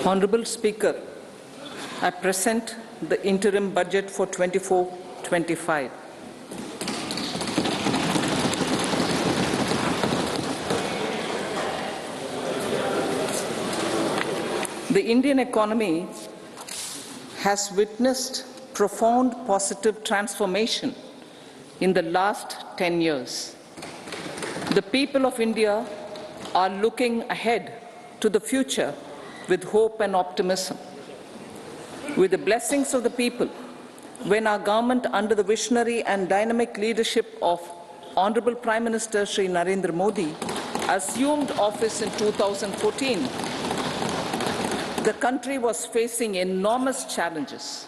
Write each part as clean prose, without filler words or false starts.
Honourable Speaker, I present the Interim Budget for 24-25. The Indian economy has witnessed profound positive transformation in the last 10 years. The people of India are looking ahead to the future with hope and optimism. With the blessings of the people, when our government, under the visionary and dynamic leadership of Honourable Prime Minister Shri Narendra Modi, assumed office in 2014, the country was facing enormous challenges.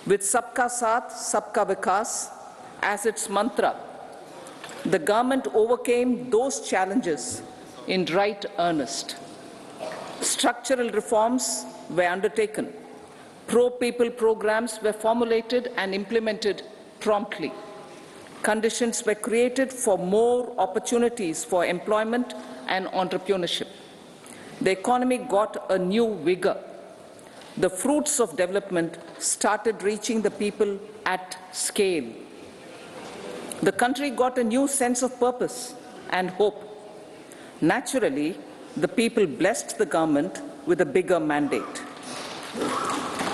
With Sabka Saath, Sabka Vikas as its mantra, the government overcame those challenges in right earnest. Structural reforms were undertaken. Pro-people programs were formulated and implemented promptly. Conditions were created for more opportunities for employment and entrepreneurship. The economy got a new vigor. The fruits of development started reaching the people at scale. The country got a new sense of purpose and hope. Naturally, the people blessed the government with a bigger mandate.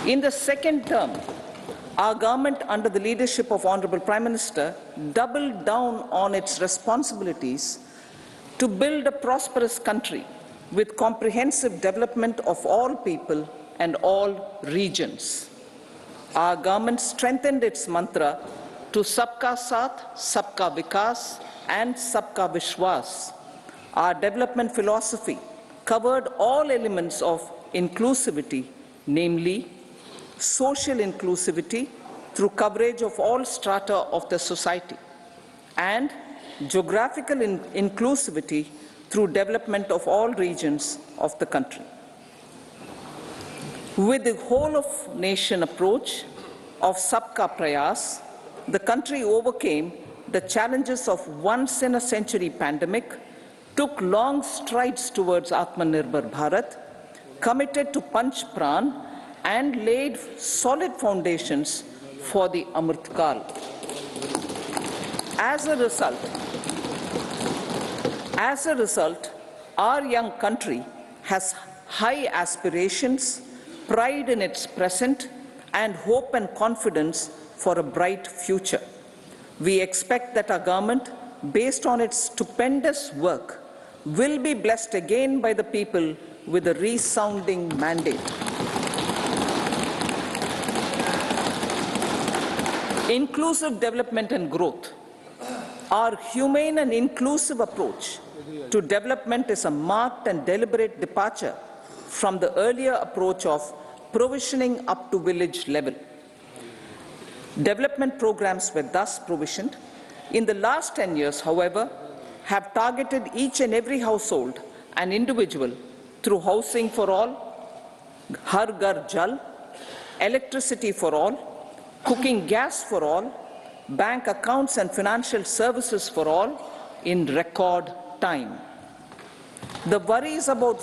In the second term, our government, under the leadership of Honourable Prime Minister, doubled down on its responsibilities to build a prosperous country with comprehensive development of all people and all regions. Our government strengthened its mantra to Sabka Saath, Sabka Vikas and Sabka Vishwas. Our development philosophy covered all elements of inclusivity, namely social inclusivity through coverage of all strata of the society, and geographical inclusivity through development of all regions of the country. With the whole-of-nation approach of Sabka Prayas, the country overcame the challenges of once-in-a-century pandemic, took long strides towards Atmanirbhar Bharat, committed to Panch Pran, and laid solid foundations for the Amrit Kal. As a result, our young country has high aspirations, pride in its present, and hope and confidence for a bright future. We expect that our government, based on its stupendous work, will be blessed again by the people with a resounding mandate. Inclusive development and growth. Our humane and inclusive approach to development is a marked and deliberate departure from the earlier approach of provisioning up to village level. Development programs were thus provisioned. In the last 10 years, however, have targeted each and every household and individual through housing for all, Har Ghar Jal, electricity for all, cooking gas for all, bank accounts and financial services for all in record time. The worries about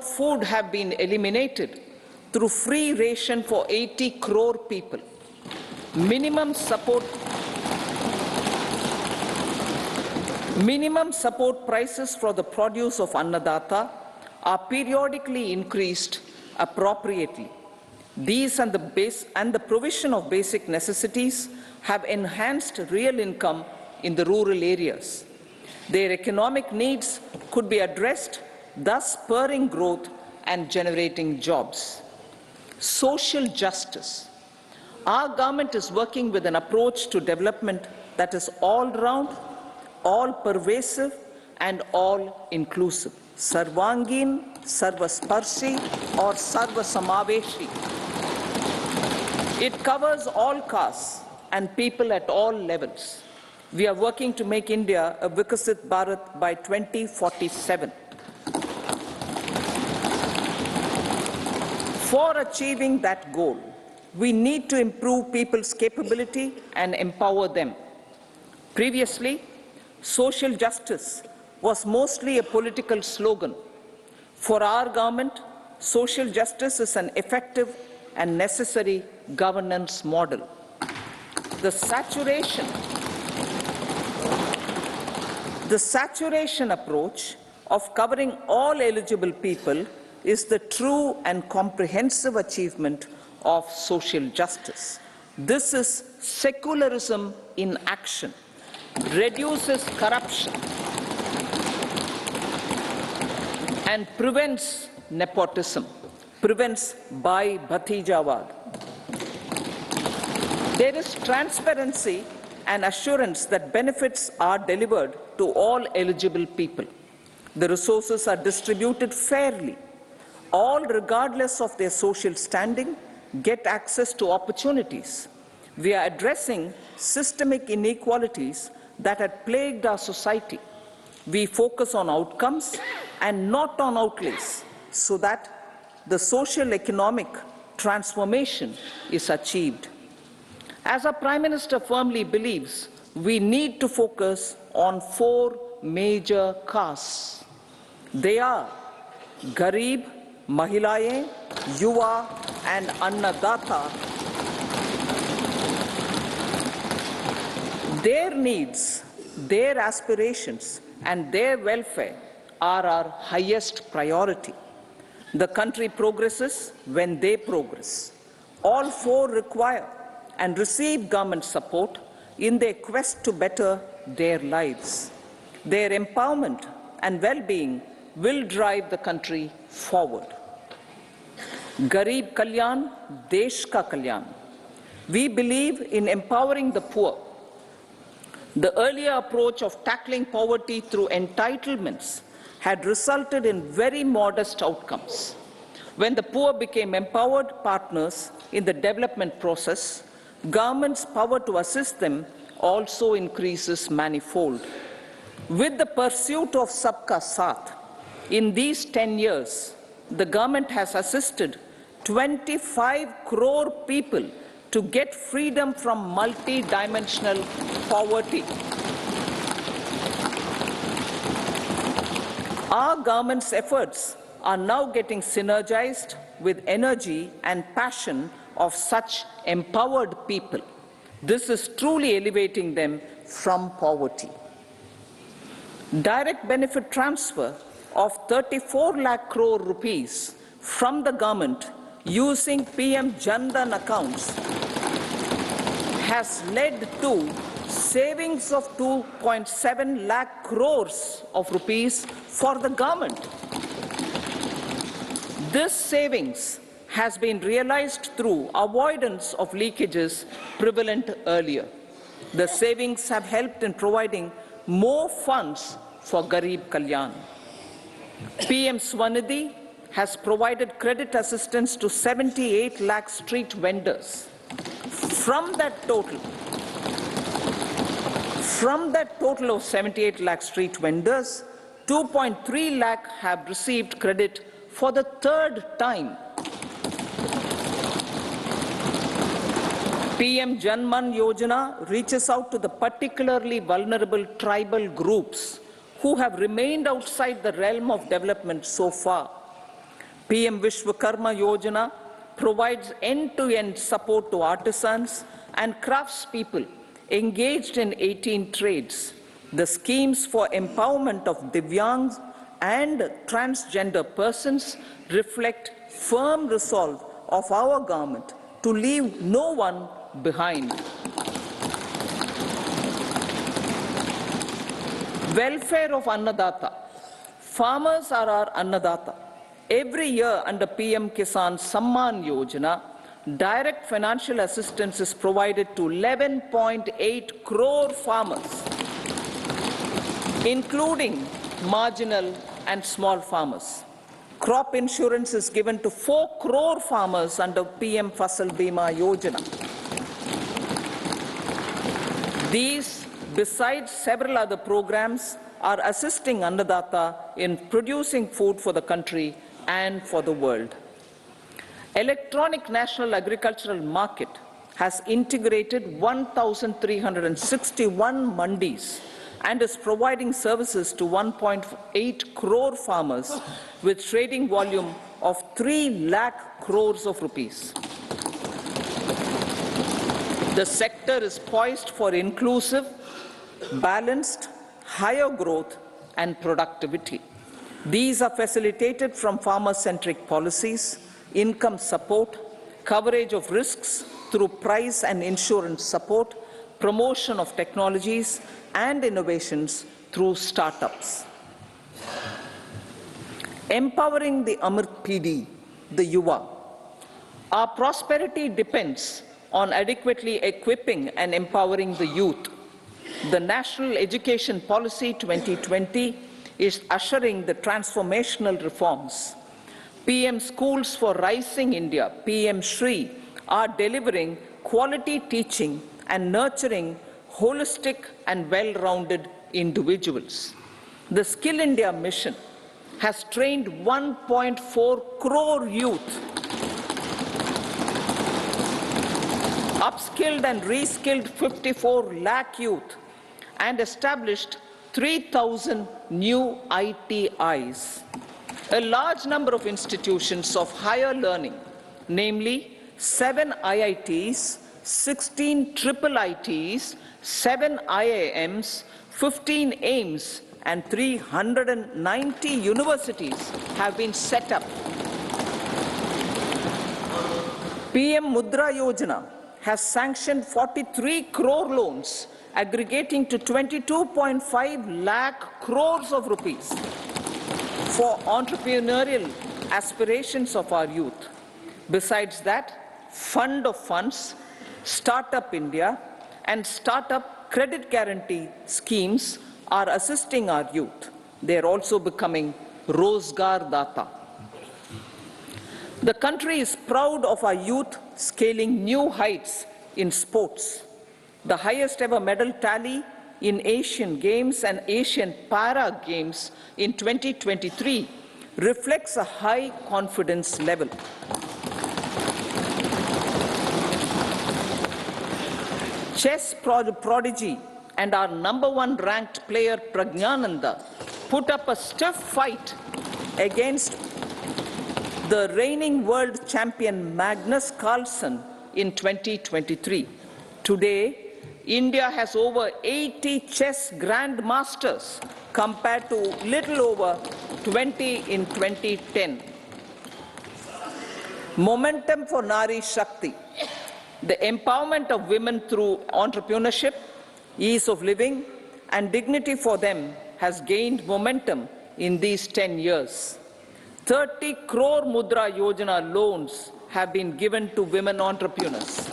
food have been eliminated through free ration for 80 crore people. Minimum support prices for the produce of Annadata are periodically increased appropriately. These and the provision of basic necessities have enhanced real income in the rural areas. Their economic needs could be addressed, thus spurring growth and generating jobs. Social justice. Our government is working with an approach to development that is all-round, all-pervasive, and all-inclusive. Sarvangin, Sarvasparshi, or Sarvasamaveshi. It covers all castes and people at all levels. We are working to make India a Vikasit Bharat by 2047. For achieving that goal, we need to improve people's capability and empower them. Previously, social justice was mostly a political slogan. For our government, social justice is an effective and necessary governance model. The saturation approach of covering all eligible people is the true and comprehensive achievement of social justice. This is secularism in action, reduces corruption, and prevents nepotism, prevents Bhai Bhatijawad. There is transparency and assurance that benefits are delivered to all eligible people. The resources are distributed fairly. All, regardless of their social standing, get access to opportunities. We are addressing systemic inequalities that had plagued our society. We focus on outcomes and not on outlays so that the social economic transformation is achieved. As our Prime Minister firmly believes, we need to focus on 4 major castes. They are Garib, Mahilaye, Yuva and Annadata. Their needs, their aspirations and their welfare are our highest priority. The country progresses when they progress. All 4 require and receive government support in their quest to better their lives. Their empowerment and well-being will drive the country forward. Garib Kalyan, Desh Ka Kalyan. We believe in empowering the poor. The earlier approach of tackling poverty through entitlements had resulted in very modest outcomes. When the poor became empowered partners in the development process, government's power to assist them also increases manifold. With the pursuit of Sabka Saath, in these 10 years, the government has assisted 25 crore people to get freedom from multi-dimensional poverty. Our government's efforts are now getting synergized with energy and passion of such empowered people. This is truly elevating them from poverty. Direct benefit transfer of 34 lakh crore rupees from the government using PM Jan Dhan accounts has led to savings of 2.7 lakh crores of rupees for the government. This savings has been realized through avoidance of leakages prevalent earlier. The savings have helped in providing more funds for Garib Kalyan. PM Swanidhi has provided credit assistance to 78 lakh street vendors. From that total of 78 lakh street vendors, 2.3 lakh have received credit for the 3rd time. PM Janman Yojana reaches out to the particularly vulnerable tribal groups who have remained outside the realm of development so far. PM Vishwakarma Yojana provides end-to-end support to artisans and craftspeople engaged in 18 trades. The schemes for empowerment of Divyangs and transgender persons reflect firm resolve of our government to leave no one behind. Welfare of Annadata. Farmers are our Annadata. Every year under PM Kisan Samman Yojana, direct financial assistance is provided to 11.8 crore farmers, including marginal and small farmers. Crop insurance is given to 4 crore farmers under PM Fasal Bima Yojana. These, besides several other programs, are assisting Annadata in producing food for the country and for the world. Electronic National Agricultural Market has integrated 1,361 mandis and is providing services to 1.8 crore farmers with trading volume of 3 lakh crores of rupees. The sector is poised for inclusive, balanced, higher growth and productivity. These are facilitated from farmer-centric policies, income support, coverage of risks through price and insurance support, promotion of technologies and innovations through startups. Empowering the Amrit PD, the Yuva. Our prosperity depends on adequately equipping and empowering the youth. The National Education Policy 2020 is ushering the transformational reforms. PM Schools for Rising India, PM Shri, are delivering quality teaching and nurturing holistic and well-rounded individuals. The Skill India mission has trained 1.4 crore youth, upskilled and reskilled 54 lakh youth, and established 3,000 new ITIs. A large number of institutions of higher learning, namely 7 IITs, 16 triple ITs, 7 IIMs, 15 AIMS, and 390 universities have been set up. PM Mudra Yojana has sanctioned 43 crore loans aggregating to 22.5 lakh crores of rupees for entrepreneurial aspirations of our youth. Besides that, Fund of Funds, Startup India, and Startup Credit Guarantee schemes are assisting our youth. They are also becoming Rozgar Data. The country is proud of our youth scaling new heights in sports. The highest ever medal tally in Asian Games and Asian Para Games in 2023 reflects a high confidence level. Chess prodigy and our #1 ranked player Pragnananda put up a stiff fight against the reigning world champion Magnus Carlsen in 2023. Today, India has over 80 chess grandmasters compared to little over 20 in 2010. Momentum for Nari Shakti. The empowerment of women through entrepreneurship, ease of living, and dignity for them has gained momentum in these 10 years. 30 crore Mudra Yojana loans have been given to women entrepreneurs.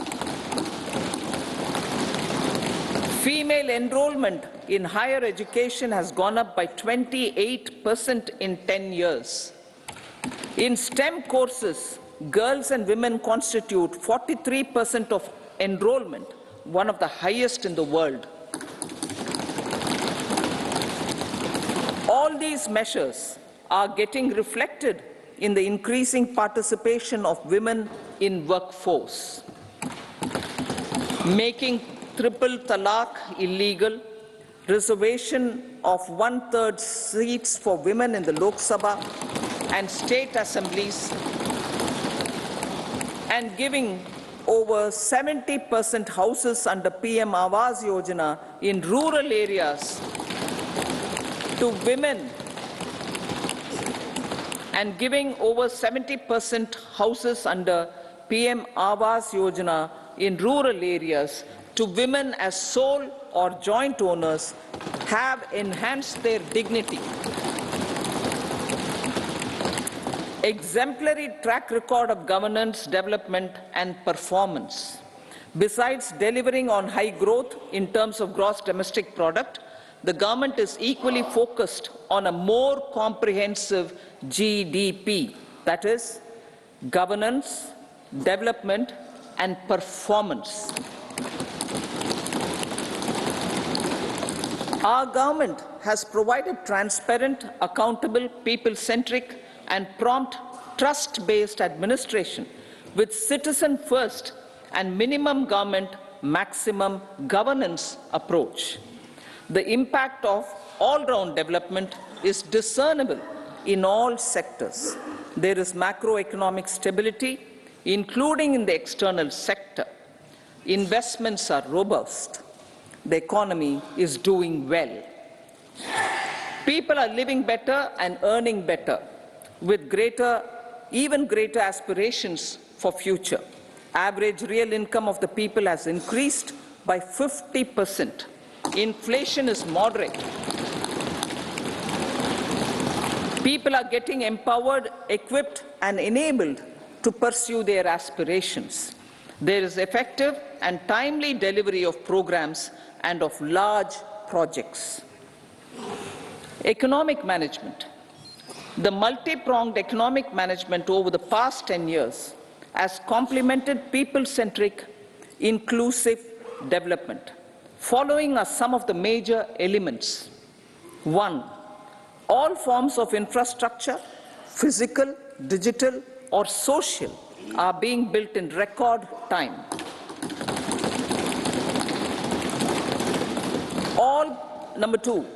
Female enrollment in higher education has gone up by 28% in 10 years. In STEM courses, girls and women constitute 43% of enrollment, one of the highest in the world. All these measures are getting reflected in the increasing participation of women in workforce. Making triple talaq illegal, reservation of 1/3 seats for women in the Lok Sabha and state assemblies, and giving over 70% houses under PM Awas Yojana in rural areas to women, and giving over 70% houses under PM Awas Yojana in rural areas to women as sole or joint owners have enhanced their dignity. Exemplary track record of governance, development, and performance. Besides delivering on high growth in terms of gross domestic product, the government is equally focused on a more comprehensive GDP, that is, governance, development, and performance. Our government has provided transparent, accountable, people-centric, and prompt, trust-based administration with citizen-first and minimum government, maximum governance approach. The impact of all-round development is discernible in all sectors. There is macroeconomic stability, including in the external sector. Investments are robust. The economy is doing well. People are living better and earning better, with even greater aspirations for future. Average real income of the people has increased by 50%. Inflation is moderate. People are getting empowered, equipped, and enabled to pursue their aspirations. There is effective and timely delivery of programs and of large projects. Economic management. The multi-pronged economic management over the past 10 years has complemented people-centric, inclusive development. Following are some of the major elements. 1. All forms of infrastructure, physical, digital, or social, are being built in record time. Number 2,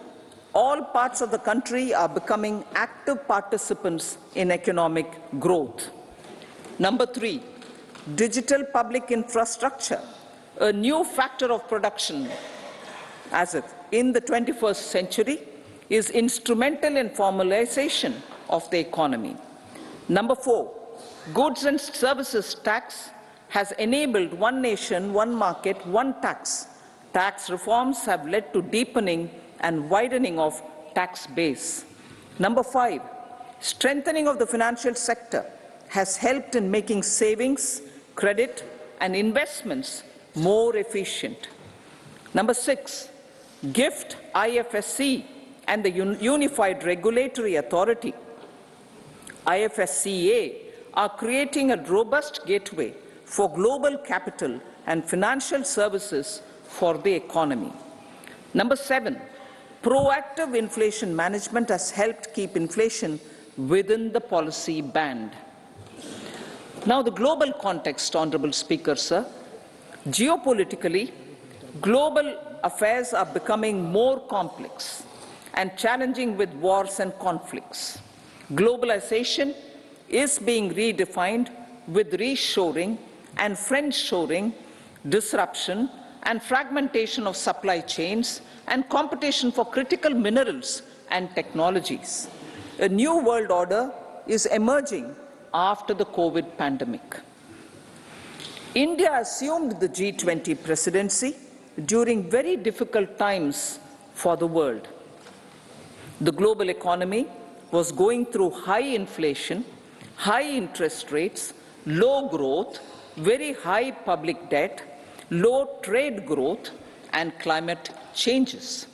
all parts of the country are becoming active participants in economic growth. Number 3, digital public infrastructure, a new factor of production as if in the 21st century, is instrumental in formalization of the economy. Number 4, goods and services tax has enabled one nation, one market, one tax. Tax reforms have led to deepening and widening of tax base. Number 5, strengthening of the financial sector has helped in making savings, credit, and investments more efficient. Number 6, GIFT, IFSC, and the Unified Regulatory Authority, IFSCA, are creating a robust gateway for global capital and financial services for the economy. Number 7, proactive inflation management has helped keep inflation within the policy band. Now, the global context, Honorable Speaker, sir. Geopolitically, global affairs are becoming more complex and challenging with wars and conflicts. Globalization is being redefined with reshoring and friendshoring, disruption and fragmentation of supply chains, and competition for critical minerals and technologies. A new world order is emerging after the COVID pandemic. India assumed the G20 presidency during very difficult times for the world. The global economy was going through high inflation, high interest rates, low growth, very high public debt, low trade growth, and climate changes.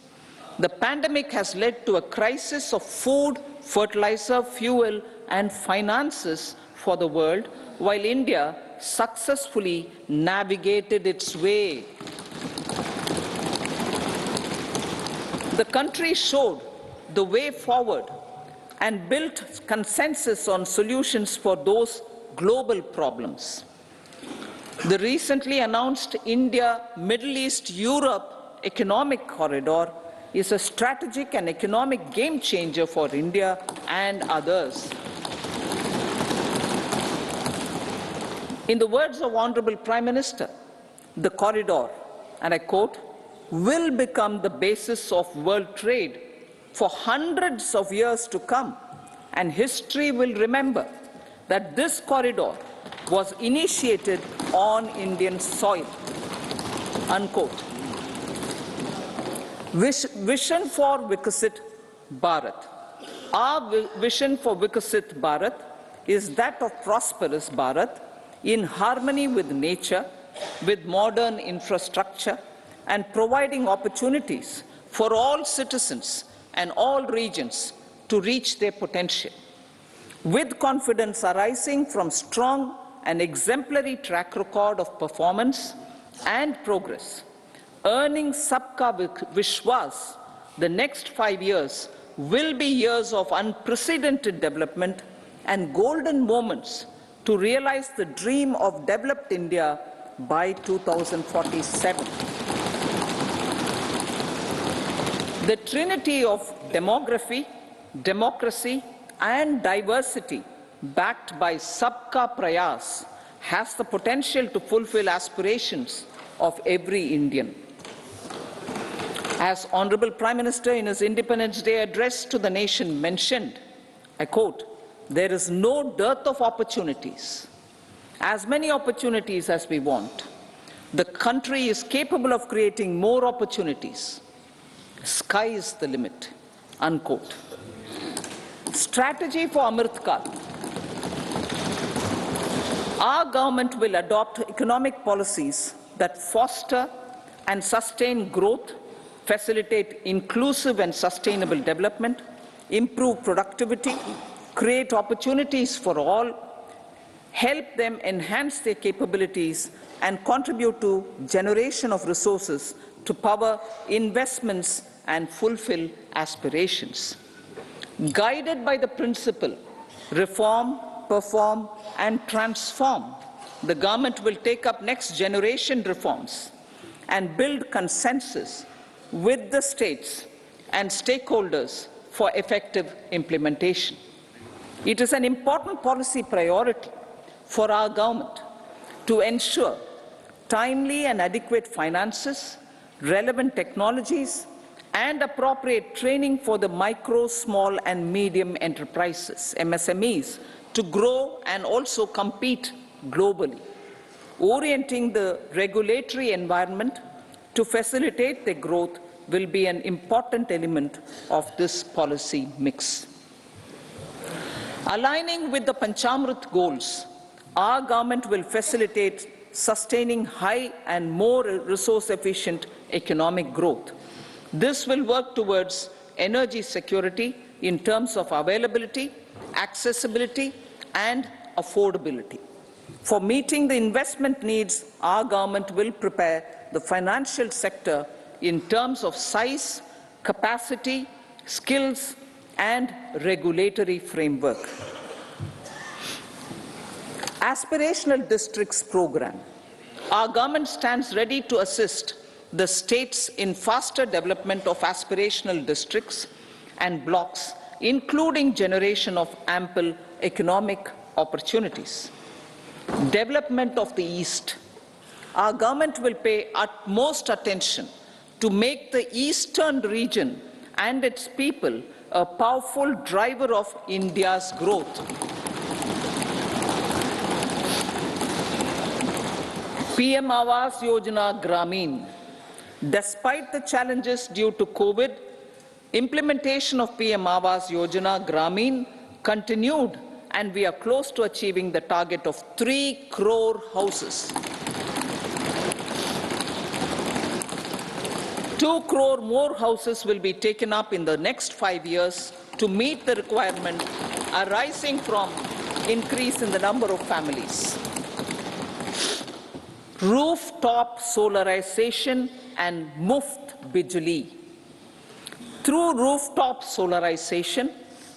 The pandemic has led to a crisis of food, fertilizer, fuel, and finances for the world, while India successfully navigated its way. The country showed the way forward and built consensus on solutions for those global problems. The recently announced India-Middle East-Europe economic corridor is a strategic and economic game changer for India and others. In the words of Honorable Prime Minister, the corridor, and I quote, will become the basis of world trade for hundreds of years to come, and history will remember that this corridor was initiated on Indian soil. Unquote. Vision for Vikasit Bharat. Our vision for Vikasit Bharat is that of prosperous Bharat in harmony with nature, with modern infrastructure, and providing opportunities for all citizens and all regions to reach their potential. With confidence arising from strong and exemplary track record of performance and progress, earning Sabka Vishwas, the next 5 years will be years of unprecedented development and golden moments to realize the dream of developed India by 2047. The trinity of demography, democracy, and diversity, backed by Sabka Prayas, has the potential to fulfill aspirations of every Indian. As Honorable Prime Minister in his Independence Day address to the nation mentioned, I quote, "There is no dearth of opportunities, as many opportunities as we want. The country is capable of creating more opportunities. Sky is the limit," unquote. Strategy for Amrit Kal. Our government will adopt economic policies that foster and sustain growth, facilitate inclusive and sustainable development, improve productivity, create opportunities for all, help them enhance their capabilities, and contribute to generation of resources to power investments and fulfill aspirations. Guided by the principle, reform, perform, and transform, the government will take up next generation reforms and build consensus with the states and stakeholders for effective implementation. It is an important policy priority for our government to ensure timely and adequate finances, relevant technologies, and appropriate training for the micro, small, and medium enterprises, MSMEs, to grow and also compete globally. Orienting the regulatory environment to facilitate their growth will be an important element of this policy mix. Aligning with the Panchamrit goals, our government will facilitate sustaining high and more resource-efficient economic growth. This will work towards energy security in terms of availability, accessibility, and affordability. For meeting the investment needs, our government will prepare the financial sector in terms of size, capacity, skills, and regulatory framework. Aspirational Districts Program. Our government stands ready to assist the states in faster development of aspirational districts and blocks, including generation of ample economic opportunities. Development of the East. Our government will pay utmost attention to make the eastern region and its people a powerful driver of India's growth. PM Awas Yojana Gramin. Despite the challenges due to COVID, implementation of PM Awas Yojana Gramin continued, and we are close to achieving the target of 3 crore houses. 2 crore more houses will be taken up in the next 5 years to meet the requirement arising from increase in the number of families. Rooftop solarization and Muft Bijli. Through rooftop solarization,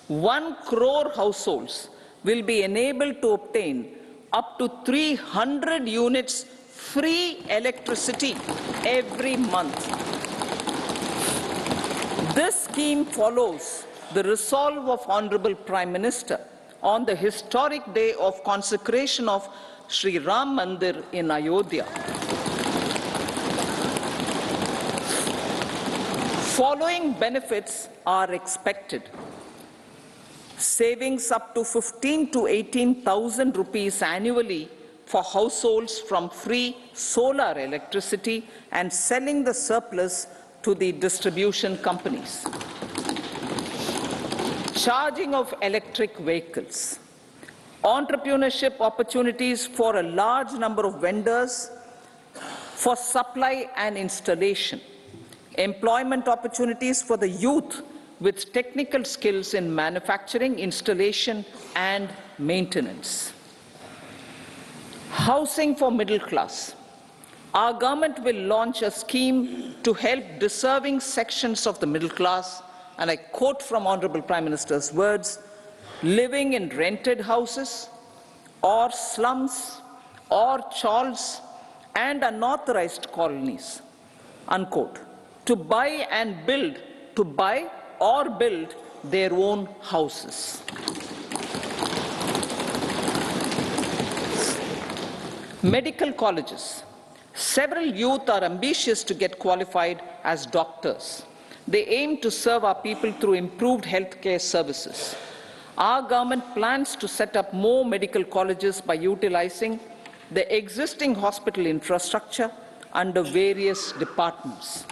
1 crore households will be enabled to obtain up to 300 units free electricity every month. This scheme follows the resolve of Honorable Prime Minister on the historic day of consecration of Sri Ram Mandir in Ayodhya. Following benefits are expected. Savings up to 15 to 18,000 rupees annually for households from free solar electricity and selling the surplus to the distribution companies. Charging of electric vehicles. Entrepreneurship opportunities for a large number of vendors for supply and installation. Employment opportunities for the youth with technical skills in manufacturing, installation, and maintenance. Housing for middle class. Our government will launch a scheme to help deserving sections of the middle class, and I quote from Honorable Prime Minister's words, living in rented houses or slums or chawls and unauthorized colonies, unquote, to buy and build to buy or build their own houses. Medical colleges. Several youth are ambitious to get qualified as doctors. They aim to serve our people through improved healthcare services. Our government plans to set up more medical colleges by utilizing the existing hospital infrastructure under various departments.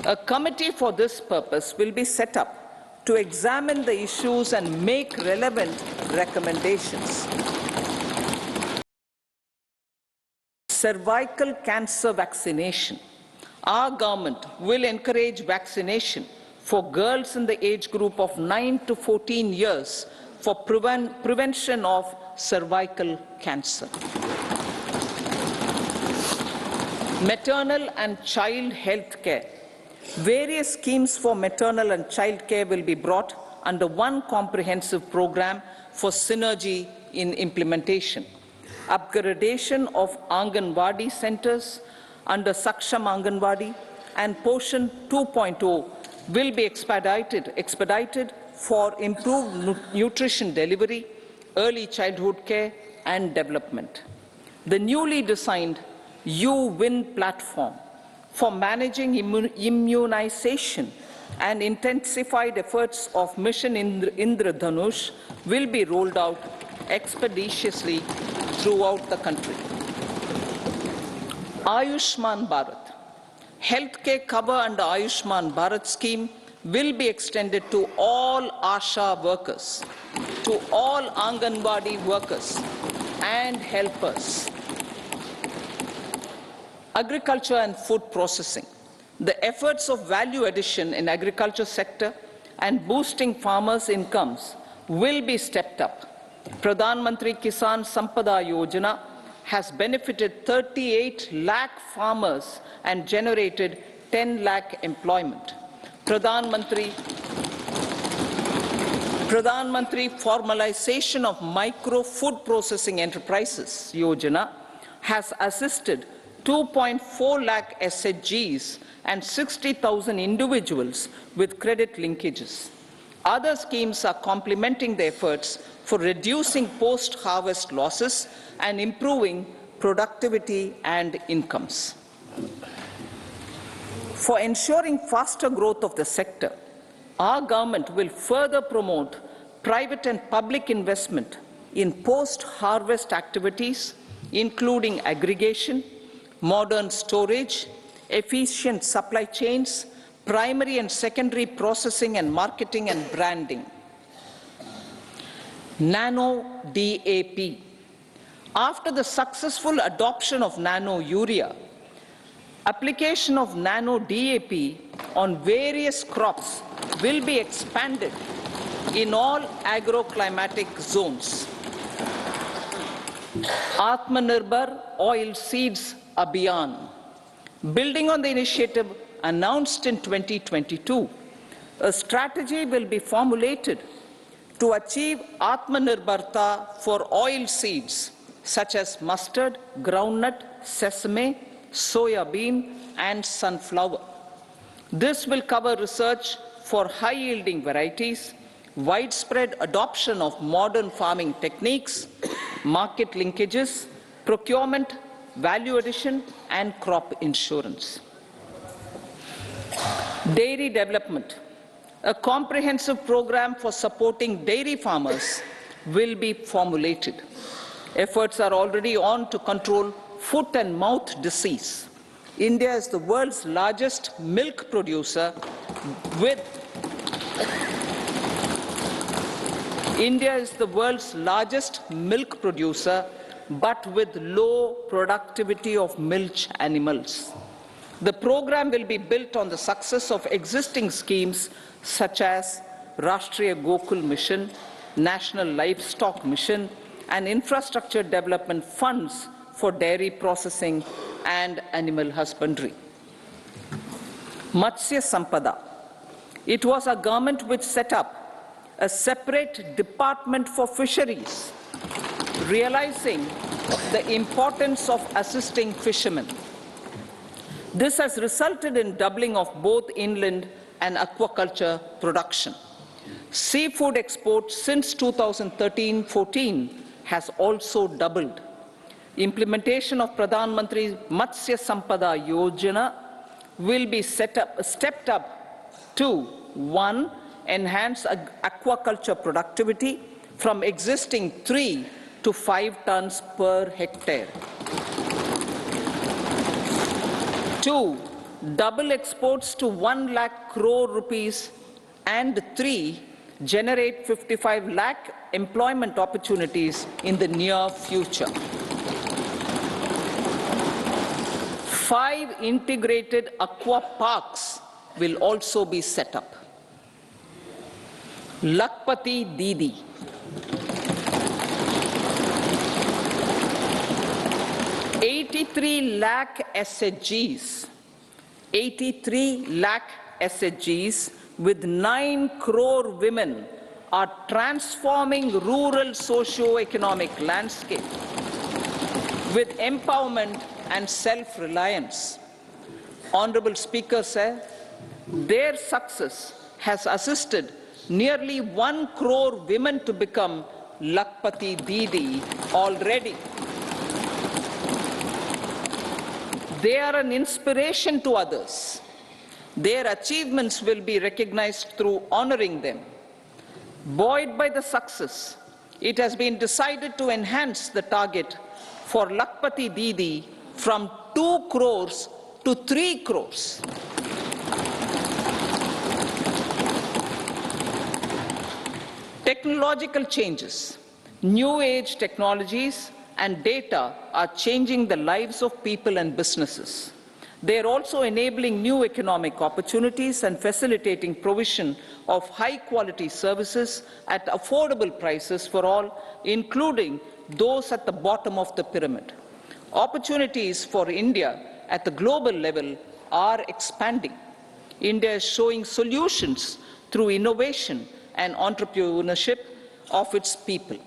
A committee for this purpose will be set up to examine the issues and make relevant recommendations. Cervical cancer vaccination. Our government will encourage vaccination for girls in the age group of 9 to 14 years for prevention of cervical cancer. Maternal and child health care. Various schemes for maternal and child care will be brought under one comprehensive program for synergy in implementation. Upgradation of Anganwadi centers under Saksham Anganwadi and Poshan 2.0 will be expedited for improved nutrition delivery, early childhood care and development. The newly designed U-Win platform for managing immunization and intensified efforts of Mission Indradhanush will be rolled out expeditiously throughout the country. Ayushman Bharat. Healthcare cover under Ayushman Bharat scheme will be extended to all ASHA workers, to all Anganwadi workers and helpers. Agriculture and food processing. The efforts of value addition in agriculture sector and boosting farmers' incomes will be stepped up. Pradhan Mantri Kisan Sampada Yojana has benefited 38 lakh farmers and generated 10 lakh employment. Pradhan Mantri Formalization of Micro Food Processing Enterprises Yojana has assisted 2.4 lakh SHGs and 60,000 individuals with credit linkages. Other schemes are complementing the efforts for reducing post-harvest losses and improving productivity and incomes. For ensuring faster growth of the sector, our government will further promote private and public investment in post-harvest activities, including aggregation, modern storage, efficient supply chains, primary and secondary processing and marketing and branding. Nano DAP. After the successful adoption of nano urea, application of nano DAP on various crops will be expanded in all agroclimatic zones. Atmanirbhar Oil Seeds Abhiyan. Building on the initiative announced in 2022, a strategy will be formulated to achieve Atmanirbharta for oil seeds such as mustard, groundnut, sesame, soya bean, and sunflower. This will cover research for high-yielding varieties, widespread adoption of modern farming techniques, market linkages, procurement, value addition, and crop insurance. Dairy development. A comprehensive program for supporting dairy farmers will be formulated. Efforts are already on to control foot and mouth disease. India is the world's largest milk producer with but with low productivity of milch animals. The program will be built on the success of existing schemes such as Rashtriya Gokul Mission, National Livestock Mission, and infrastructure development funds for dairy processing and animal husbandry. Matsya Sampada. It was our government which set up a separate department for fisheries, realizing the importance of assisting fishermen. This has resulted in doubling of both inland and aquaculture production. Seafood exports since 2013-14 has also doubled. Implementation of Pradhan Mantri Matsya Sampada Yojana will be stepped up to 1. Enhance aquaculture productivity from existing 3 to 5 tons per hectare. 2. Double exports to 1 lakh crore rupees, and 3. Generate 55 lakh employment opportunities in the near future. 5 integrated aqua parks will also be set up. Lakpati Didi. 83 lakh SHGs. 83 lakh SHGs with 9 crore women are transforming rural socio-economic landscape with empowerment and self-reliance. Honorable Speaker sir, their success has assisted nearly 1 crore women to become Lakpati Didi already. They are an inspiration to others. Their achievements will be recognized through honoring them. Buoyed by the success, it has been decided to enhance the target for Lakpati Didi from 2 crores to 3 crores. Technological changes, new age technologies and data are changing the lives of people and businesses. They are also enabling new economic opportunities and facilitating provision of high-quality services at affordable prices for all, including those at the bottom of the pyramid. Opportunities for India at the global level are expanding. India is showing solutions through innovation and entrepreneurship of its people.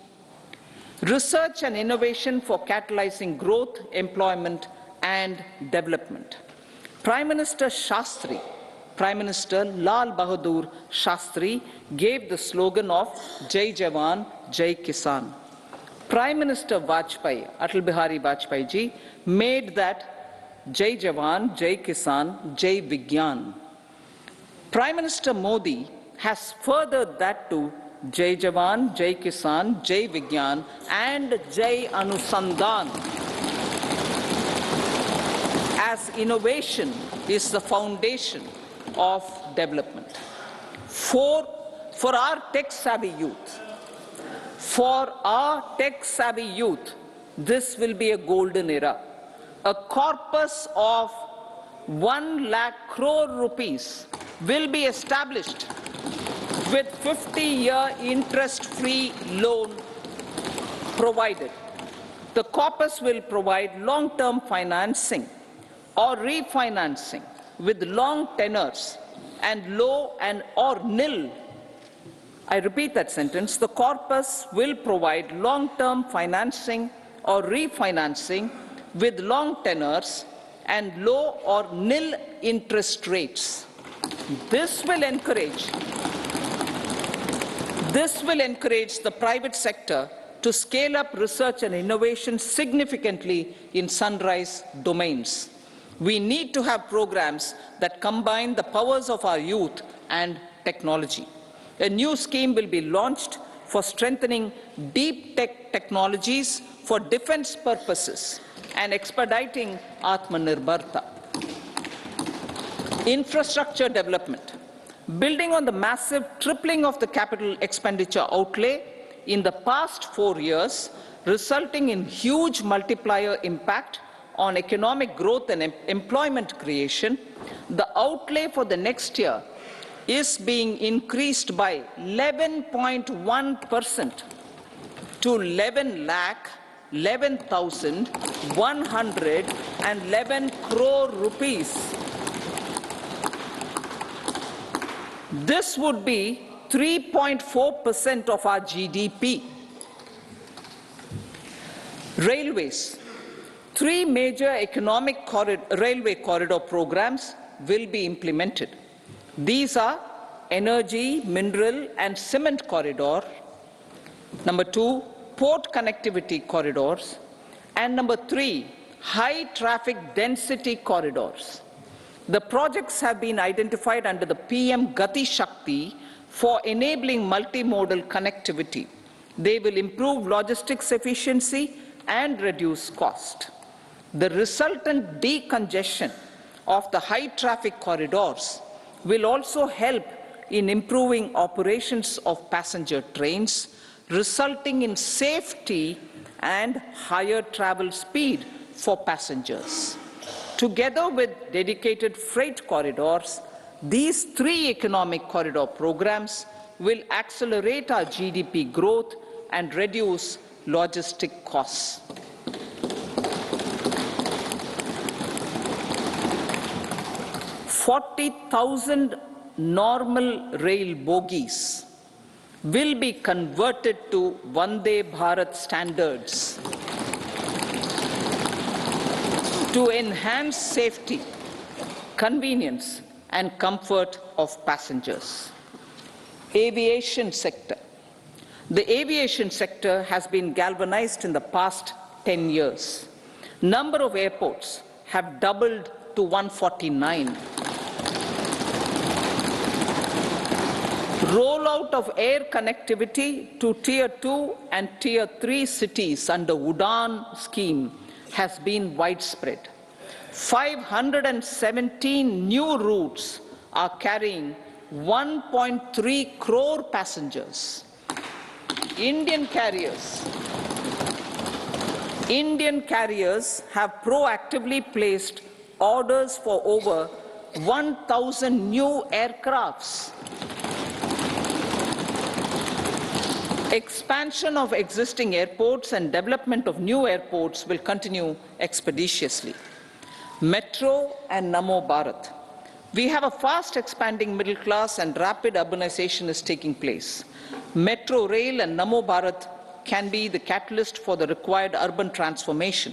Research and innovation for catalyzing growth, employment, and development. Prime Minister Shastri, Prime Minister Lal Bahadur Shastri gave the slogan of Jai Jawan, Jai Kisan. Prime Minister Vajpayee, Atal Bihari Vajpayee ji, made that Jai Jawan, Jai Kisan, Jai Vigyan. Prime Minister Modi has furthered that to Jai Jawan, Jai Kisan, Jai Vigyan, and Jai Anusandhan, as innovation is the foundation of development. For our tech-savvy youth, this will be a golden era. A corpus of 1 lakh crore rupees will be established with 50-year interest-free loan provided. The corpus will provide long-term financing or refinancing with long tenors and low and or nil. I repeat that sentence. The corpus will provide long-term financing or refinancing with long tenors and low or nil interest rates. This will encourage the private sector to scale up research and innovation significantly in sunrise domains. We need to have programs that combine the powers of our youth and technology. A new scheme will be launched for strengthening deep tech technologies for defense purposes and expediting Atmanirbharta. Infrastructure development. Building on the massive tripling of the capital expenditure outlay in the past 4 years, resulting in huge multiplier impact on economic growth and employment creation, the outlay for the next year is being increased by 11.1% to 11,111 crore rupees. This would be 3.4% of our GDP. Railways. 3 major economic railway corridor programs will be implemented. These are energy, mineral and cement corridor. Number 2, port connectivity corridors. And number 3, high traffic density corridors. The projects have been identified under the PM Gati Shakti for enabling multimodal connectivity. They will improve logistics efficiency and reduce cost. The resultant decongestion of the high traffic corridors will also help in improving operations of passenger trains, resulting in safety and higher travel speed for passengers. Together with dedicated freight corridors, these 3 economic corridor programs will accelerate our GDP growth and reduce logistic costs. "40,000 normal rail bogies will be converted to Vande Bharat standards to enhance safety, convenience and comfort of passengers." Aviation sector. The aviation sector has been galvanized in the past 10 years. Number of airports have doubled to 149. Rollout of air connectivity to Tier 2 and Tier 3 cities under UDAN scheme has been widespread. 517 new routes are carrying 1.3 crore passengers. Indian carriers have proactively placed orders for over 1,000 new aircrafts. Expansion of existing airports and development of new airports will continue expeditiously. Metro and Namo Bharat. We have a fast expanding middle class and rapid urbanization is taking place. Metro rail and Namo Bharat can be the catalyst for the required urban transformation.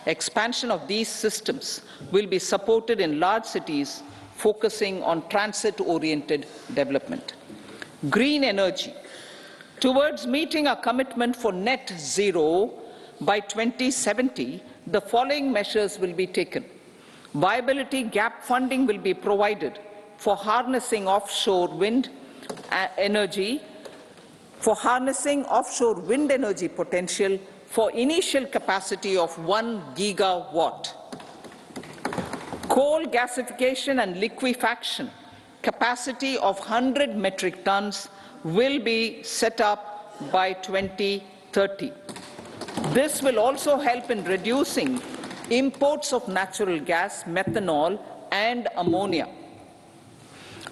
Expansion of these systems will be supported in large cities, focusing on transit-oriented development. Green energy. Towards meeting our commitment for net zero by 2070, the following measures will be taken. Viability gap funding will be provided for harnessing offshore wind energy, potential for initial capacity of 1 gigawatt. Coal gasification and liquefaction capacity of 100 metric tons will be set up by 2030. This will also help in reducing imports of natural gas, methanol and ammonia.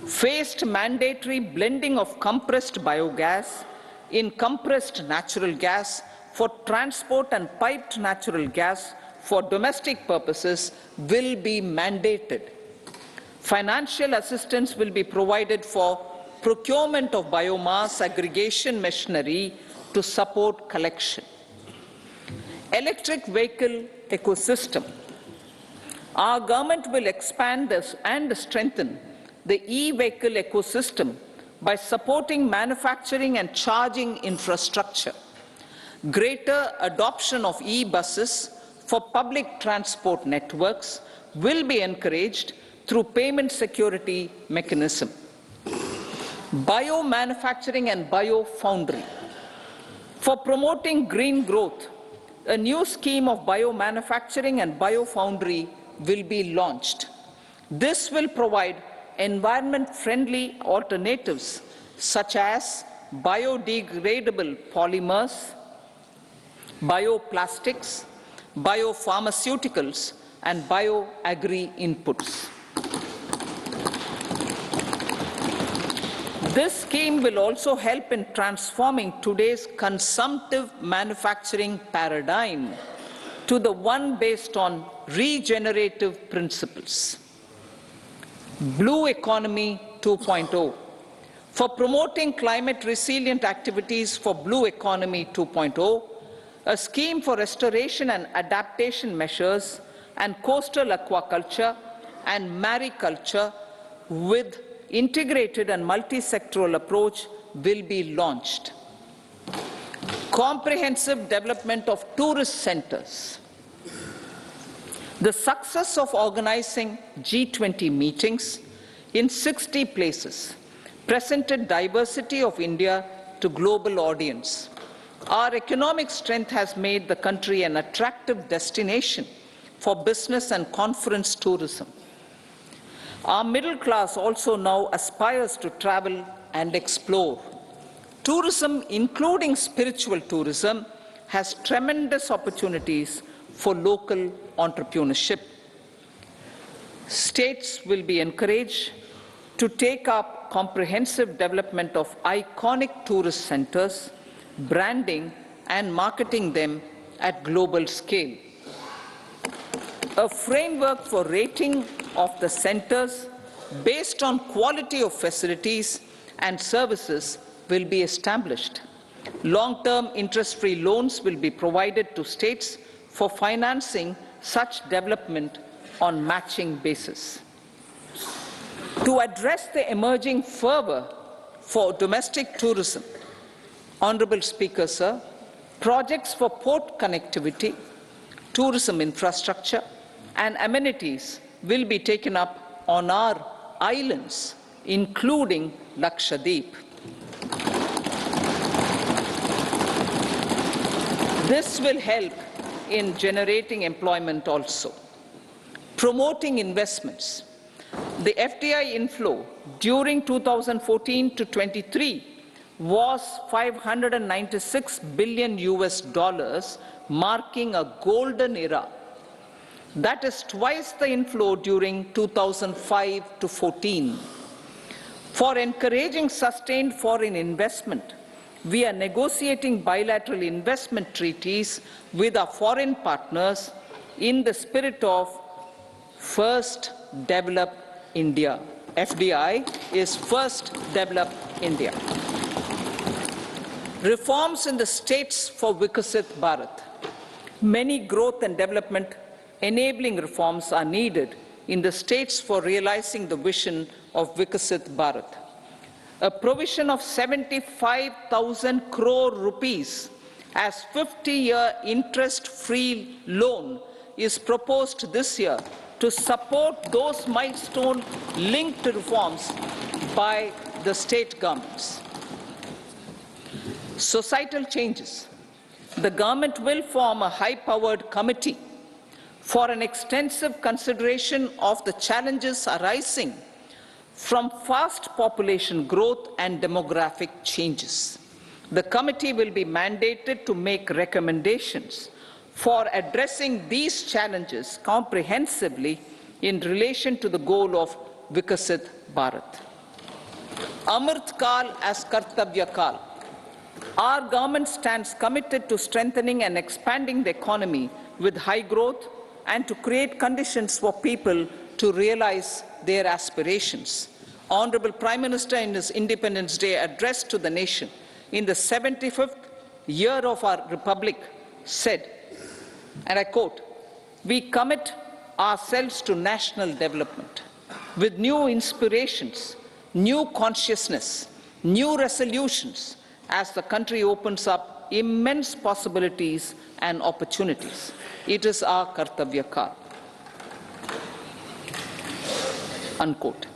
Phased mandatory blending of compressed biogas in compressed natural gas for transport and piped natural gas for domestic purposes will be mandated. Financial assistance will be provided for procurement of biomass aggregation machinery to support collection. Electric vehicle ecosystem. Our government will expand this and strengthen the e-vehicle ecosystem by supporting manufacturing and charging infrastructure. Greater adoption of e-buses for public transport networks will be encouraged through payment security mechanism. Biomanufacturing and biofoundry. For promoting green growth, a new scheme of biomanufacturing and biofoundry will be launched. This will provide environment-friendly alternatives such as biodegradable polymers, bioplastics, biopharmaceuticals, and bioagri inputs. This scheme will also help in transforming today's consumptive manufacturing paradigm to the one based on regenerative principles. Blue Economy 2.0. For promoting climate-resilient activities for Blue Economy 2.0, a scheme for restoration and adaptation measures and coastal aquaculture and mariculture with integrated and multi-sectoral approach will be launched. Comprehensive development of tourist centers. The success of organizing G20 meetings in 60 places presented diversity of India to global audience. Our economic strength has made the country an attractive destination for business and conference tourism. Our middle class also now aspires to travel and explore. Tourism, including spiritual tourism, has tremendous opportunities for local entrepreneurship. States will be encouraged to take up comprehensive development of iconic tourist centers, branding and marketing them at global scale. A framework for rating of the centers based on quality of facilities and services will be established. Long-term interest-free loans will be provided to states for financing such development on matching basis. To address the emerging fervor for domestic tourism, Honorable Speaker, sir, projects for port connectivity, tourism infrastructure, and amenities will be taken up on our islands, including Lakshadweep. This will help in generating employment also. Promoting investments. The FDI inflow during 2014 to 23 was $596 billion, marking a golden era. That is twice the inflow during 2005 to 14. For encouraging sustained foreign investment, we are negotiating bilateral investment treaties with our foreign partners in the spirit of First Develop India. FDI is First Develop India. Reforms in the states for Vikasit Bharat. Many growth and development enabling reforms are needed in the states for realizing the vision of Vikasit Bharat. A provision of 75,000 crore rupees as 50-year interest-free loan is proposed this year to support those milestone-linked reforms by the state governments. Societal changes. The government will form a high-powered committee for an extensive consideration of the challenges arising from fast population growth and demographic changes. The committee will be mandated to make recommendations for addressing these challenges comprehensively in relation to the goal of Vikasit Bharat. Amrit Kal as Kartavya Kal. Our government stands committed to strengthening and expanding the economy with high growth and to create conditions for people to realize their aspirations. Honorable Prime Minister, in his Independence Day address to the nation in the 75th year of our Republic, said, and I quote, "We commit ourselves to national development with new inspirations, new consciousness, new resolutions as the country opens up immense possibilities and opportunities. It is our Kartavya Kal." Unquote.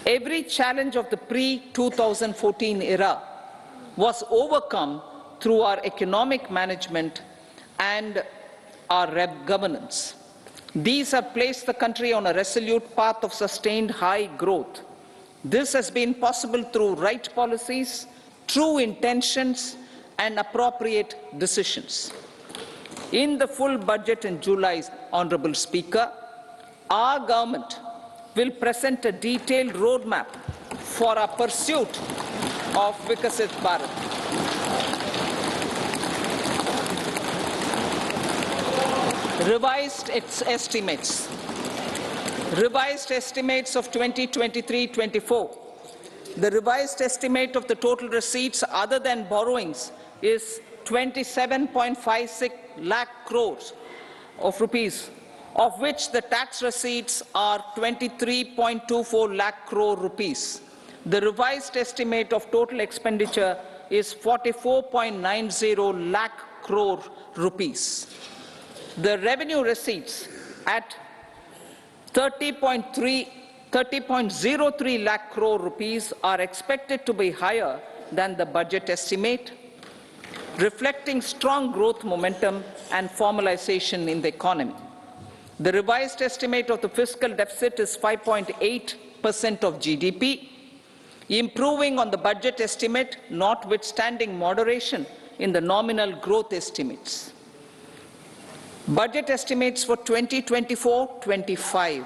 Every challenge of the pre-2014 era was overcome through our economic management and our governance. These have placed the country on a resolute path of sustained high growth. This has been possible through right policies, true intentions, and appropriate decisions. In the full budget in July, Honorable Speaker, our government will present a detailed roadmap for our pursuit of Vikasit Bharat. Revised estimates. Revised estimates of 2023-24. The revised estimate of the total receipts other than borrowings is 27.56 lakh crores of rupees, of which the tax receipts are 23.24 lakh crore rupees. The revised estimate of total expenditure is 44.90 lakh crore rupees. The revenue receipts at 30.03 lakh crore rupees are expected to be higher than the budget estimate, reflecting strong growth momentum and formalization in the economy. The revised estimate of the fiscal deficit is 5.8% of GDP, improving on the budget estimate, notwithstanding moderation in the nominal growth estimates. Budget estimates for 2024-25.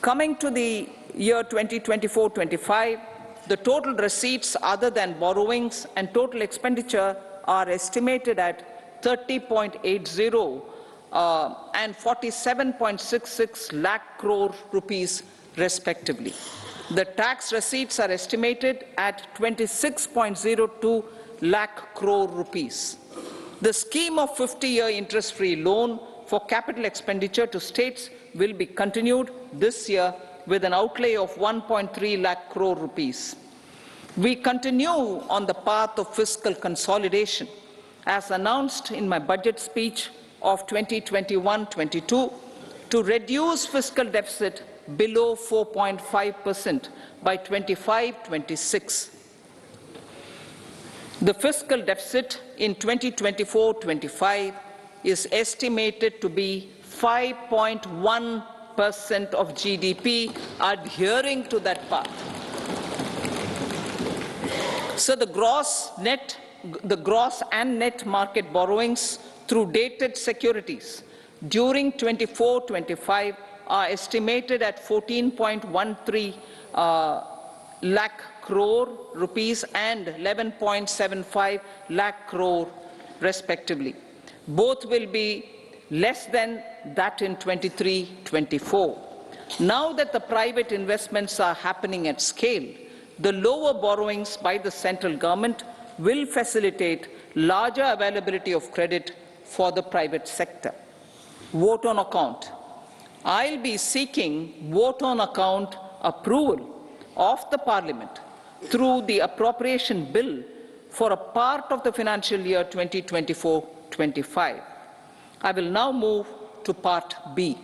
Coming to the year 2024-25, the total receipts other than borrowings and total expenditure are estimated at 30.80 and 47.66 lakh crore rupees respectively. The tax receipts are estimated at 26.02 lakh crore rupees. The scheme of 50-year interest-free loan for capital expenditure to states will be continued this year with an outlay of 1.3 lakh crore rupees. We continue on the path of fiscal consolidation, as announced in my budget speech of 2021-22, to reduce fiscal deficit below 4.5% by 25-26. The fiscal deficit in 2024-25 is estimated to be 5.1% of GDP, adhering to that path. So the gross and net market borrowings through dated securities during 24-25 are estimated at 14.13 lakh crore rupees and 11.75 lakh crore respectively. Both will be less than that in 23-24. Now that the private investments are happening at scale, the lower borrowings by the central government will facilitate larger availability of credit for the private sector. Vote on account. I'll be seeking vote on account approval of the Parliament through the appropriation bill for a part of the financial year 2024-25. I will now move to Part B.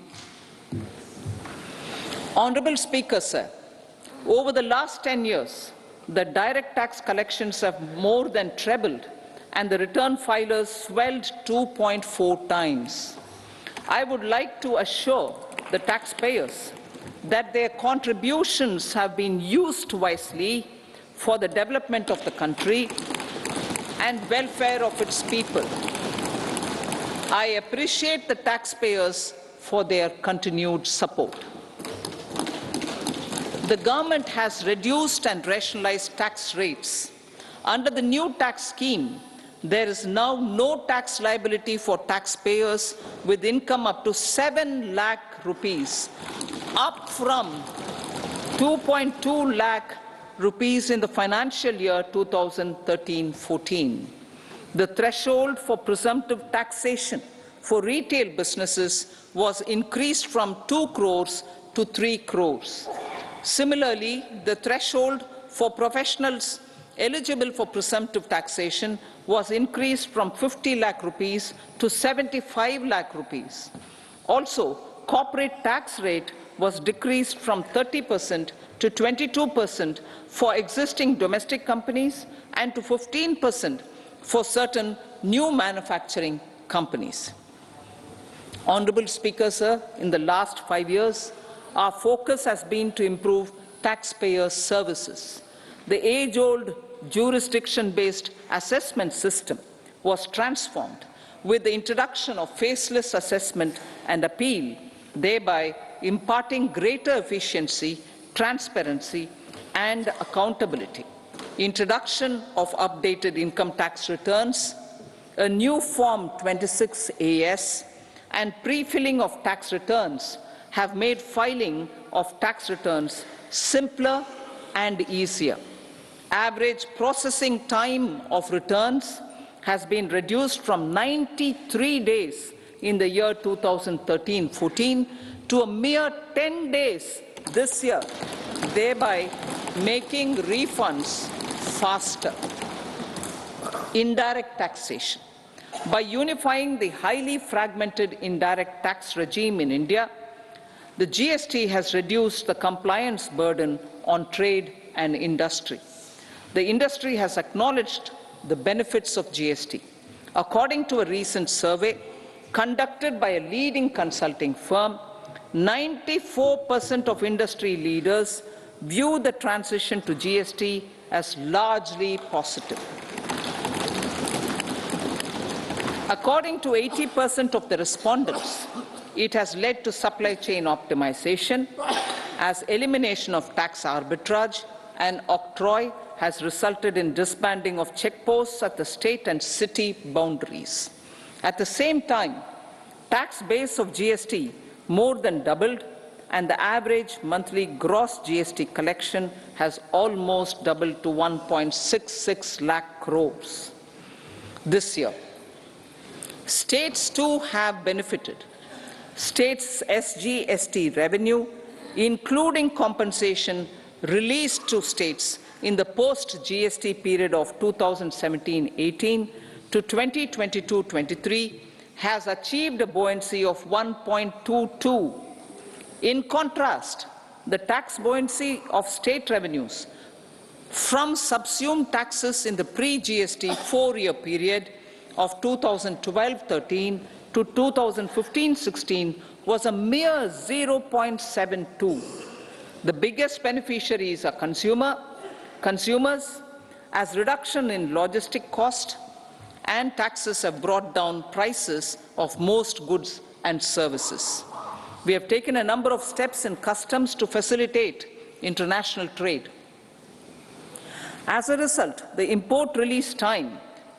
Honourable Speaker, sir, over the last 10 years, the direct tax collections have more than trebled and the return filers swelled 2.4 times. I would like to assure the taxpayers that their contributions have been used wisely for the development of the country and welfare of its people. I appreciate the taxpayers for their continued support. The government has reduced and rationalized tax rates. Under the new tax scheme, there is now no tax liability for taxpayers with income up to 7 lakh rupees, up from 2.2 lakh rupees in the financial year 2013-14. The threshold for presumptive taxation for retail businesses was increased from 2 crores to 3 crores. Similarly, the threshold for professionals eligible for presumptive taxation was increased from 50 lakh rupees to 75 lakh rupees. Also, corporate tax rate was decreased from 30% to 22% for existing domestic companies and to 15% for certain new manufacturing companies. Honourable Speaker, sir, in the last 5 years, our focus has been to improve taxpayer services. The age-old jurisdiction-based assessment system was transformed with the introduction of faceless assessment and appeal, thereby imparting greater efficiency, transparency, and accountability. Introduction of updated income tax returns, a new Form 26AS, and pre-filling of tax returns have made filing of tax returns simpler and easier. Average processing time of returns has been reduced from 93 days in the year 2013-14 to a mere 10 days this year, thereby making refunds faster. Indirect taxation. By unifying the highly fragmented indirect tax regime in India, the GST has reduced the compliance burden on trade and industry. The industry has acknowledged the benefits of GST. According to a recent survey conducted by a leading consulting firm, 94% of industry leaders view the transition to GST as largely positive. According to 80% of the respondents, it has led to supply chain optimization, as elimination of tax arbitrage and octroi has resulted in disbanding of checkposts at the state and city boundaries. At the same time, tax base of GST more than doubled, and the average monthly gross GST collection has almost doubled to 1.66 lakh crores this year. States too have benefited. States' SGST revenue, including compensation released to states in the post-GST period of 2017-18 to 2022-23, has achieved a buoyancy of 1.22. In contrast, the tax buoyancy of state revenues from subsumed taxes in the pre-GST four-year period of 2012-13 to 2015-16 was a mere 0.72. The biggest beneficiaries are consumers, as reduction in logistic cost and taxes have brought down prices of most goods and services. We have taken a number of steps in customs to facilitate international trade. As a result, the import release time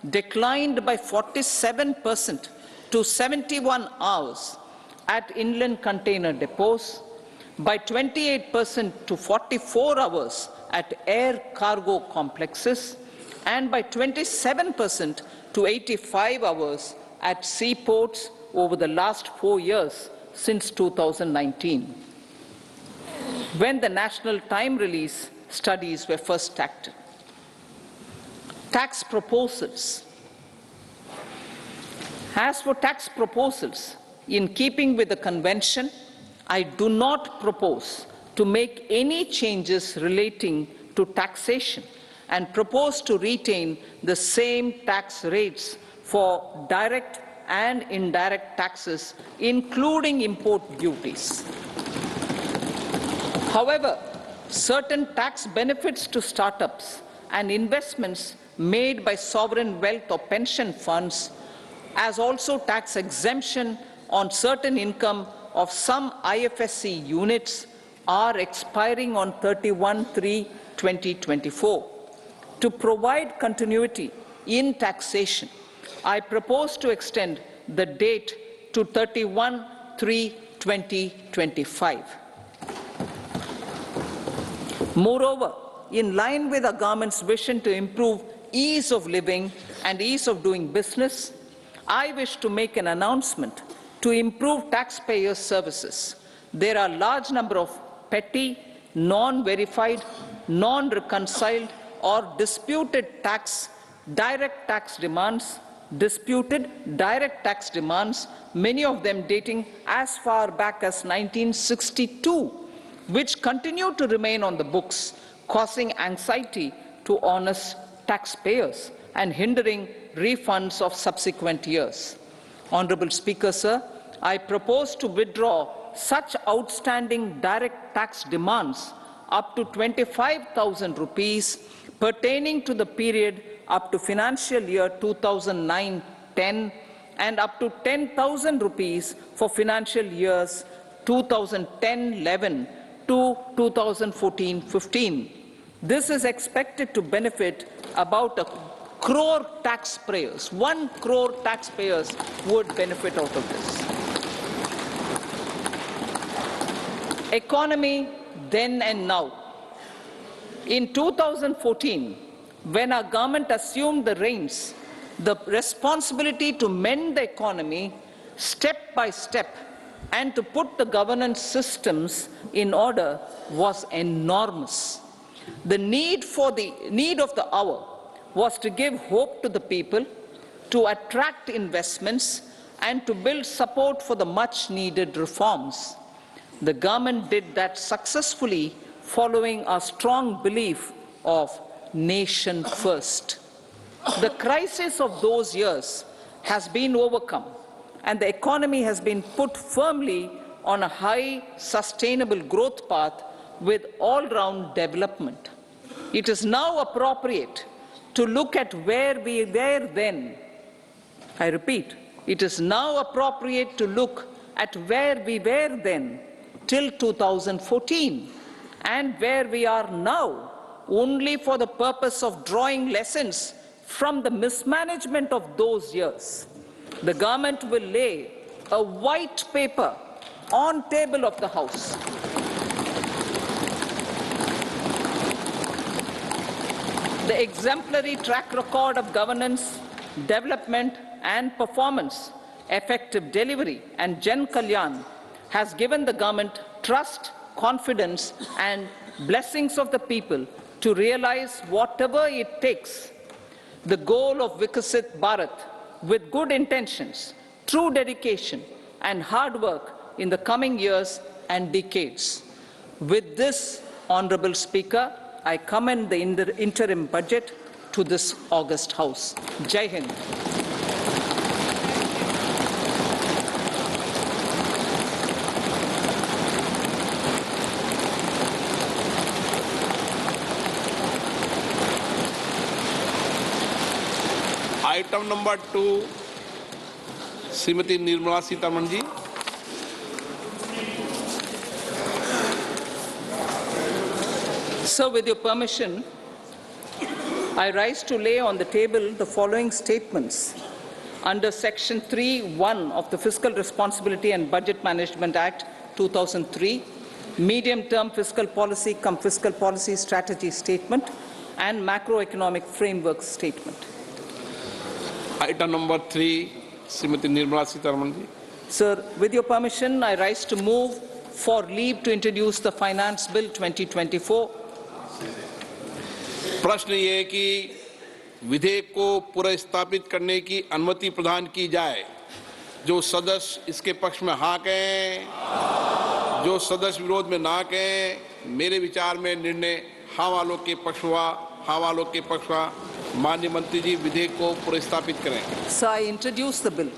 declined by 47% to 71 hours at inland container depots, by 28% to 44 hours at air cargo complexes, and by 27% to 85 hours at seaports over the last 4 years since 2019, when the national time release studies were first acted. Tax proposals. As for tax proposals, in keeping with the convention, I do not propose to make any changes relating to taxation and propose to retain the same tax rates for direct and indirect taxes, including import duties. However, certain tax benefits to startups and investments made by sovereign wealth or pension funds, as also tax exemption on certain income of some IFSC units, are expiring on 31/3/2024. To provide continuity in taxation, I propose to extend the date to 31/3/2025. Moreover, in line with the government's vision to improve ease of living and ease of doing business, I wish to make an announcement to improve taxpayers' services. There are a large number of petty, non-verified, non-reconciled, or disputed direct tax demands, many of them dating as far back as 1962, which continue to remain on the books, causing anxiety to honest taxpayers and hindering refunds of subsequent years. Honorable Speaker, sir, I propose to withdraw such outstanding direct tax demands up to 25,000 rupees pertaining to the period up to financial year 2009-10 and up to 10,000 rupees for financial years 2010-11 to 2014-15. This is expected to benefit about 1 crore taxpayers. 1 crore taxpayers would benefit out of this. Economy then and now. In 2014, when our government assumed the reins, the responsibility to mend the economy step by step, and to put the governance systems in order was enormous. The need of the hour was to give hope to the people, to attract investments, and to build support for the much-needed reforms. The government did that successfully, following a strong belief of nation first. The crisis of those years has been overcome, and the economy has been put firmly on a high, sustainable growth path with all-round development. It is now appropriate to look at where we were then. I repeat, it is now appropriate to look at where we were then till 2014 and where we are now, only for the purpose of drawing lessons from the mismanagement of those years. The government will lay a white paper on table of the House. The exemplary track record of governance, development and performance, effective delivery and Jan Kalyan has given the government trust, confidence and blessings of the people to realize whatever it takes. The goal of Vikasit Bharat with good intentions, true dedication and hard work in the coming years and decades. With this, Honourable Speaker, I commend the interim budget to this august House. Jai Hind. Item number 2, Srimati Nirmala Sitharaman ji. So, with your permission, I rise to lay on the table the following statements under Section 3(1) of the Fiscal Responsibility and Budget Management Act 2003, Medium-Term Fiscal Policy cum Fiscal Policy Strategy Statement and Macroeconomic Framework Statement. Item number 3, Srimati Nirmala Sitharaman ji. Sir, with your permission, I rise to move for leave to introduce the Finance Bill 2024. प्रश्न ये है कि विधेयक को पुनर्स्थापित करने की अनुमति प्रदान की जाए। जो सदस्य इसके पक्ष में हाँ कहें, जो सदस्य विरोध में ना कहें, मेरे विचार में निर्णय हाँ वालों के पक्ष हुआ, हाँ वालों के पक्ष हुआ। माननीय मंत्री जी विधेयक को पुनर्स्थापित करें। So I introduce the bill.